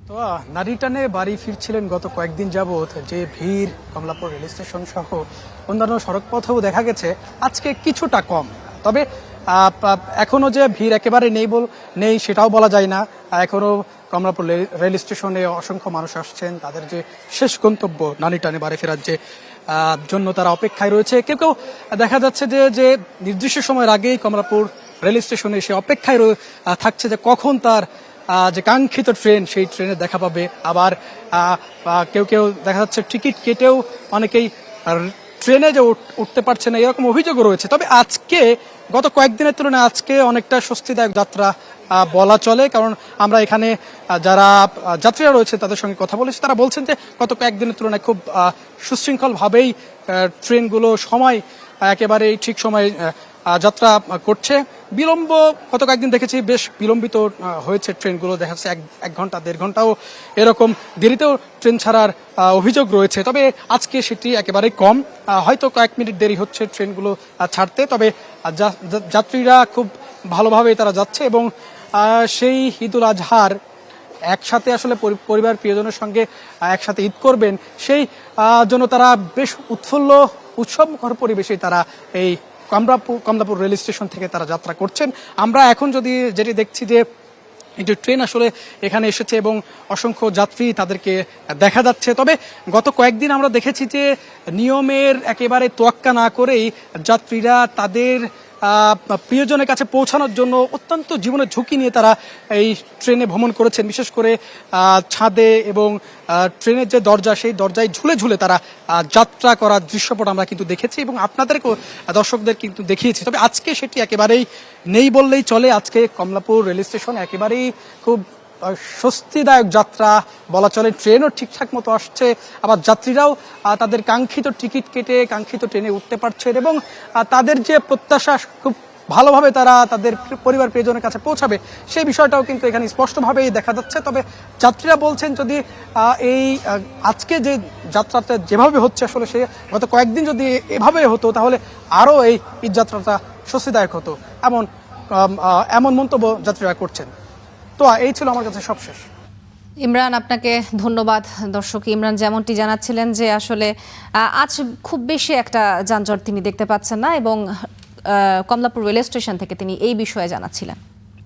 তো নারী টানে বাড়ি ফিরছিলেন গত কয়েকদিন যাবৎ যে ভিড় কমলাপুর রেল স্টেশন সহ অন্যান্য সড়ক পথেও দেখা গেছে আজকে কিছুটা কম। তবে এখনো যে ভিড় একেবারে নেই সেটাও বলা যায় না। এখনো কমলাপুর রেল স্টেশনে অসংখ্য মানুষ আসছেন, তাদের যে শেষ গন্তব্য নারী টানে বাড়ি ফেরার যে জন্য তারা অপেক্ষায় রয়েছে। কেউ কেউ দেখা যাচ্ছে যে নির্দিষ্ট সময়ের আগেই কমলাপুর রেল স্টেশনে এসে অপেক্ষায় থাকছে যে কখন তার যে কাঙ্ক্ষিত ট্রেন সেই ট্রেনে দেখা পাবে। আবার কেউ কেউ দেখা যাচ্ছে টিকিট কেটেও অনেকেই ট্রেনে যে উঠতে পারছে না, এরকম অভিযোগও রয়েছে। তবে আজকে গত কয়েকদিনের তুলনায় আজকে অনেকটা স্বস্তিদায়ক যাত্রা বলা চলে, কারণ আমরা এখানে যারা যাত্রীরা রয়েছে তাদের সঙ্গে কথা বলেছি, তারা বলছেন যে গত কয়েকদিনের তুলনায় খুব সুশৃঙ্খলভাবেই ট্রেনগুলো একেবারেই ঠিক সময়ে যাত্রা করছে। বিলম্ব গত কয়েকদিন দেখেছি বেশ বিলম্বিত হয়েছে ট্রেনগুলো, দেখা যাচ্ছে এক ঘন্টা দেড় ঘন্টাও এরকম দেরিতেও ট্রেন ছাড়ার অভিযোগ রয়েছে। তবে আজকে সেটি একেবারেই কম, হয়তো কয়েক মিনিট দেরি হচ্ছে ট্রেনগুলো ছাড়তে। তবে যাত্রীরা খুব ভালোভাবে তারা যাচ্ছে এবং সেই ঈদুল আজহার একসাথে আসলে পরিবার প্রিয়জনের সঙ্গে একসাথে ঈদ করবেন, সেই জন্য তারা বেশ উৎসবমুখর পরিবেশে তারা এই কমলাপুর রেল স্টেশন থেকে তারা যাত্রা করছেন। আমরা এখন যেটি দেখছি যে একটি ট্রেন আসলে এখানে এসেছে এবং অসংখ্য যাত্রী তাদেরকে দেখা যাচ্ছে। তবে গত কয়েকদিন আমরা দেখেছি যে নিয়মের একেবারে তোয়াক্কা না করেই যাত্রীরা তাদের প্রিয়জনের কাছে পৌঁছানোর জন্য অত্যন্ত জীবনের ঝুঁকি নিয়ে তারা এই ট্রেনে ভ্রমণ করেছেন। বিশেষ করে ছাদে এবং ট্রেনের যে দরজা সেই দরজায় ঝুলে ঝুলে তারা যাত্রা করার দৃশ্যপট আমরা কিন্তু দেখেছি এবং আপনাদেরকেও দর্শকদের কিন্তু দেখিয়েছি। তবে আজকে সেটি একেবারেই নেই বললেই চলে। আজকে কমলাপুর রেল স্টেশন একেবারেই খুব স্বস্তিদায়ক যাত্রা বলা চলে। ট্রেনও ঠিকঠাক মতো আসছে, আবার যাত্রীরাও তাদের কাঙ্ক্ষিত টিকিট কেটে কাঙ্ক্ষিত ট্রেনে উঠতে পারছেন এবং তাদের যে প্রত্যাশা খুব ভালোভাবে তারা তাদের পরিবার প্রিয়জনের কাছে পৌঁছাবে, সেই বিষয়টাও কিন্তু এখানে স্পষ্টভাবেই দেখা যাচ্ছে। তবে যাত্রীরা বলছেন যদি এই আজকে যে যাত্রাটা যেভাবে হচ্ছে আসলে সে গত কয়েকদিন যদি এভাবে হতো তাহলে আরও এই ঈদ যাত্রাটা স্বস্তিদায়ক হতো, এমন মন্তব্য যাত্রীরা করছেন। তো এই ছিল আমার কাছে সবশেষ। ইমরান, আপনাকে ধন্যবাদ। দর্শক, ইমরান যেমনটি জানাচ্ছিলেন যে আসলে আজ খুব বেশি একটা যানজট তিনি দেখতে পাচ্ছেন না এবং কমলাপুর রেল স্টেশন থেকে তিনি এই বিষয়ে জানাচ্ছিলেন।